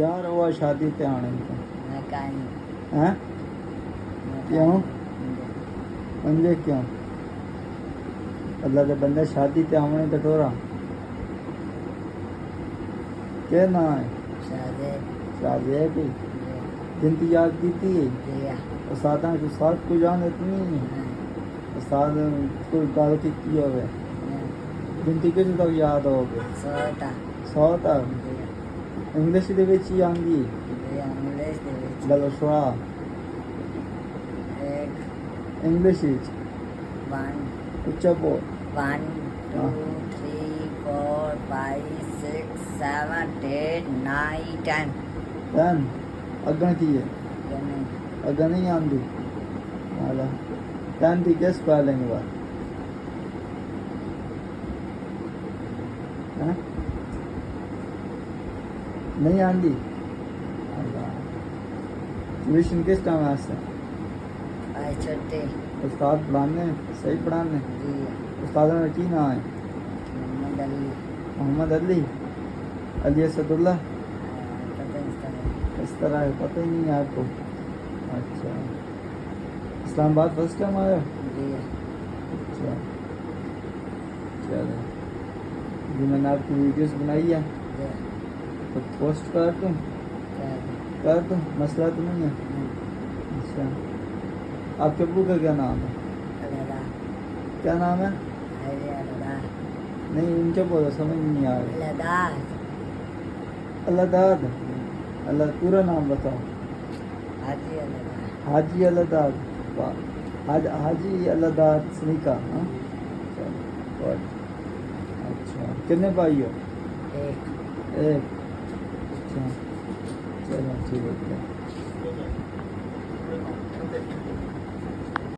यार वो शादी ते आने को मैं कहानी हैं क्यों बंदे क्यों अल्लाह के बंदे शादी ते आने ते टोरा क्या ना है शादी शादी है कि जिनती याद की थी दिया उस्ताद के साथ को जान इतनी उस्ताद को गलती की होवे जिनती किस तक याद होगे सोता सौ तक दिया इंग्लिश दे विच ही आंदी दिया इंग्लिश दे विच गल सुना एक इंग्लिश विच वन उच्चा बोल 1 2 3 4 5 6 7 8 9 10 दैन अगन थी है गने अगन नहीं आंदी वाला दैन थी क्या स्पेलिंग बात हैं नहीं आंदी ट्यूशन किस टाइम आते आई छोटे उस्ताद पढ़ाने सही पढ़ाने दिया उस्ताद ने की ना है मोहम्मद अली मोहम्मद अली अली असदुल्ला पता नहीं इस तरह है पता ही नहीं है आपको अच्छा इस्लामाबाद फर्स्ट टाइम आए हो? दिया अच्छा चलो जी मैंने आपकी वीडियोस बनाई है दिया तो पोस्ट कर दूँ मसला तो नहीं है अच्छा आपके अब्बू का क्या नाम है अल्लाह क्या नाम है अल्लाह नहीं उनके बोलो समझ नहीं आ रही अल्लाह अल्लादाद अल्लाह पूरा नाम बताओ हाजी अल्लाह हाजी अल्लादाद वाह हाजी अल्लादाद सलीका हाँ चलो गुड अच्छा कितने भाई हो एक एक अच्छा चलो ठीक है